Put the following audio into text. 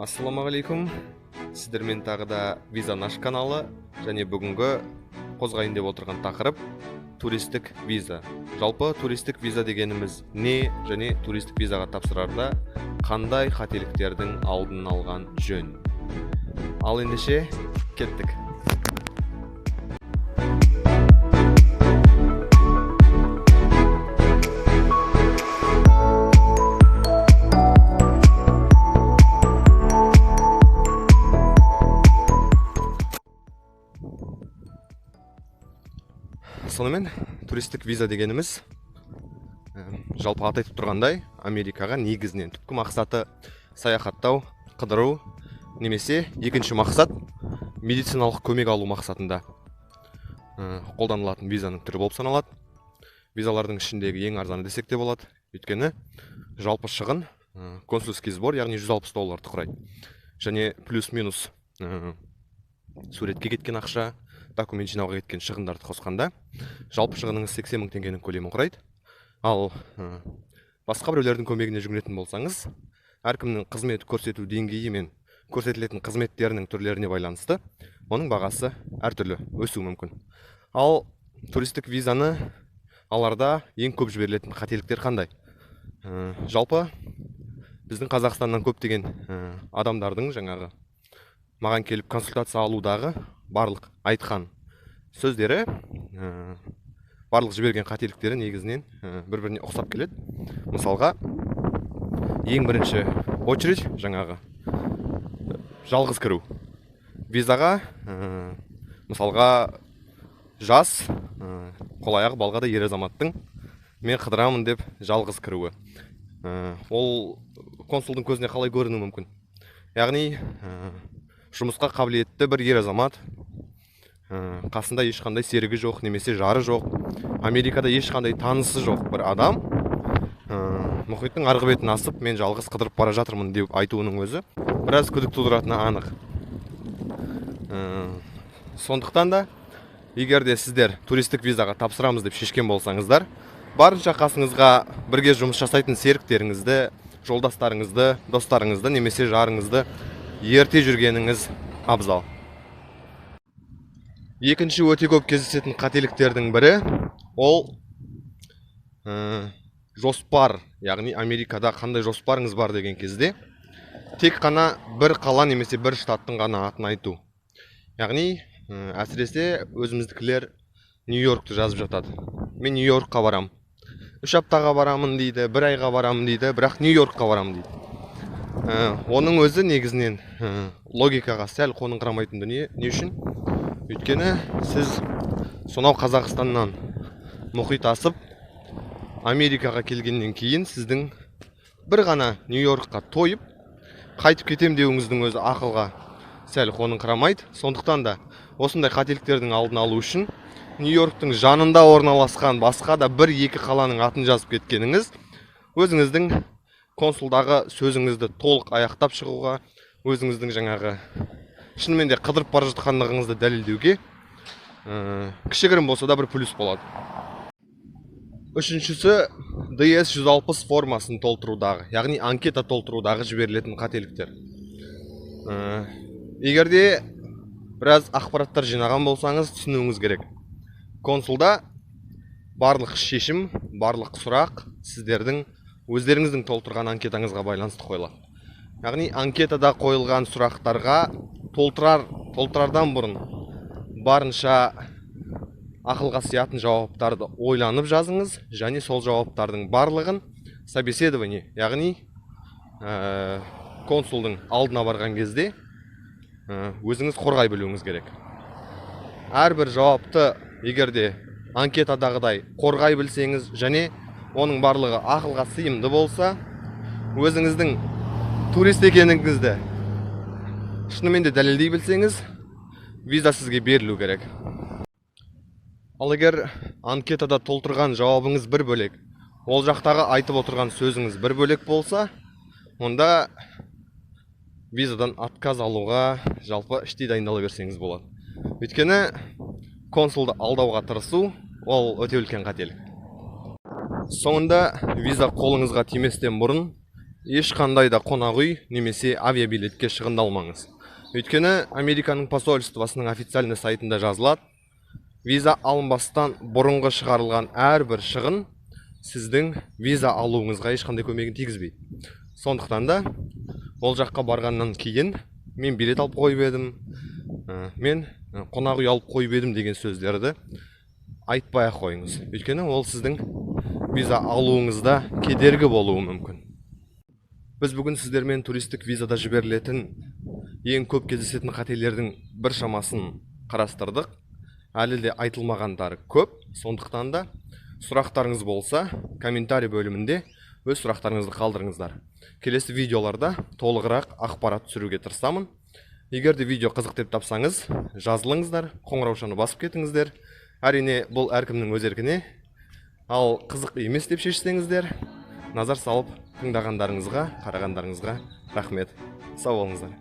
Ассаламағалейкум, сіздермен тағы да Виза наш каналы, және бүгінгі қозғайын деп отырған тақырып туристік виза. Жалпы туристік виза дегеніміз не, және туристік визаға тапсырарда қандай қателіктердің алдын алған жөн. Ал ендеше кеттік. Сонымен туристік виза дегеніміз жалпы аты айтып тұрғандай Америкаға негізінен түпкі мақсаты саяхаттау, қыдыру, немесе екінші мақсат медициналық көмек алу мақсатында қолданылатын визаның түрі болып саналады. Визалардың ішіндегі ең арзаны десек те болады, өйткені жалпы шығын консульский сбор, яғни $160 құрайды. Және плюс-минус суретке кеткен ақша, документ жинауға кеткен шығындарды қосқанда жалпы шығыныңыз 80 000 теңгенің көлемін құрайды. Ал басқа біреулердің көмегіне жүгінетін болсаңыз, әркімнің қызмет көрсету деңгейі мен көрсетілетін қызметтерінің түрлеріне байланысты оның бағасы әртүрлі өсуі мүмкін. Ал туристік визаны аларда ең көп жіберілетін қателіктер қандай? Жалпы біздің Қазақстаннан көптеген адамдардың жаңағы маған келіп консультация алудағы барлық айтқан сөздері, барлық жіберген қателіктері негізінен бір-біріне ұқсап келеді. Мысалға, ең бірінші очередь жаңағы жалғыз кіру. Визаға, мысалға, жас, қол-аяғы балғада ер азаматтың мен қыдырамын деп жалғыз кіруі. Ол консулдың көзіне қалай көрінуі мүмкін? Яғни, жұмысқа қабілетті бір ер азамат, қасында ешқандай серігі жоқ, немесе жары жоқ, Америкада ешқандай танысы жоқ бір адам мұхиттың арғы бетін асып, мен жалғыз қыдырып бара жатырмын деп айтуының өзі біраз күдік тудыратыны анық. Сондықтан да, егер де сіздер туристік визаға тапсырамыз деп шешкен болсаңыздар, барынша қасыңызға бірге жұмыс жасайтын серіктеріңізді, жолдастарыңызды, достарыңызды, немесе жарыңызды ерте жүргеніңіз абзал. Екінші өте көп кездесетін қателіктердің бірі ол жоспар, яғни Америкада қандай жоспарыңыз бар деген кезде тек қана бір қала немесе бір штаттың ғана атын айту. Яғни әсіресе өзіміздікілер Нью-Йоркты жазып жатады. Мен Нью-Йоркқа барам. 3 аптаға барамын дейді, 1 айға барамын дейді, бірақ Нью-Йоркқа барамын дейді. Оның өзі негізінен логикаға сәл қоныңқырамайтын дүние. Не үшін? Өйткені сіз сонау Қазақстаннан мұхит асып Америкаға келгеннен кейін сіздің бір ғана Нью-Йоркқа тойып қайтып кетем деуіңіздің өзі ақылға сәл қоныңқырамайды. Сондықтан да осындай қателіктердің алдын алу үшін Нью-Йорктың жанында орналасқан басқа да 1-2 қаланың атын жазып кеткеніңіз өзіңіздің консулдағы сөзіңізді толық аяқтап шығуға, өзіңіздің жаңағы шынымен де қыдырып бара жатқандығыңызды дәлелдеуге кішігірім болса да бір плюс болады. Үшіншісі DS-160 формасын толтырудағы, яғни анкета толтырудағы жіберілетін қателіктер. Егерде біраз ақпараттар жинаған болсаңыз түсінуіңіз керек. Консулда барлық шешім, барлық сұрақ сіздердің өздеріңіздің толтырған анкетаңызға байланысты қойылады. Яғни анкетада қойылған сұрақтарға толтырардан бұрын барынша ақылға сиятын жауаптарды ойланып жазыңыз, және сол жауаптардың барлығын собеседование, яғни консулдың алдына барған кезде өзіңіз қорғай білуіңіз керек. Әрбір жауапты егерде анкетадағыдай қорғай білсеңіз, және оның барлығы ақылға сыйымды болса, өзіңіздің турист екеніңізді шынымен де дәлелдей білсеңіз, виза сізге берілу керек. Ал егер анкетада толтырған жауабыңыз бір бөлек, ол жақтағы айтып отырған сөзіңіз бір бөлек болса, онда визадан отказ алуға жалпы іштей дайындала берсеңіз болады. Өйткені консулды алдауға тырысу ол өте үлкен қателік. Соңында виза қолыңызға тиместен бұрын ешқандай да қонақ үй немесе авиабилетке шығындалмаңыз. Өйткені Американың посольствосының официальный сайтында жазылады, виза алынбастан бұрынғы шығарылған әрбір шығын сіздің виза алуыңызға ешқандай көмегін тигізбейді. Сондықтан да ол жаққа барғаннан кейін мен билет алып қойып едім, мен қонақ үй алып қойып едім деген сөздерді айтпай ақ қойыңыз. Өйткені ол сіздің виза алуыңызда кедергі болуы мүмкін. Біз бүгін сіздермен туристік визада жіберілетін ең көп кездесетін қателердің бір шамасын қарастырдық. Әлі де айтылмағандары көп, сондықтан да сұрақтарыңыз болса, комментарий бөлімінде өз сұрақтарыңызды қалдырыңыздар. Келесі видеоларда толығырақ ақпарат түсіруге тырысамын. Егер де видео қызық деп тапсаңыз, жазылыңыздар, қоңыраушаны басып кетіңіздер. Әрине, бұл әркімнің өз еркіне. Ал қызық емес деп шешсеңіздер, назар салып тыңдағандарыңызға, қарағандарыңызға рахмет. Сау болыңыздар.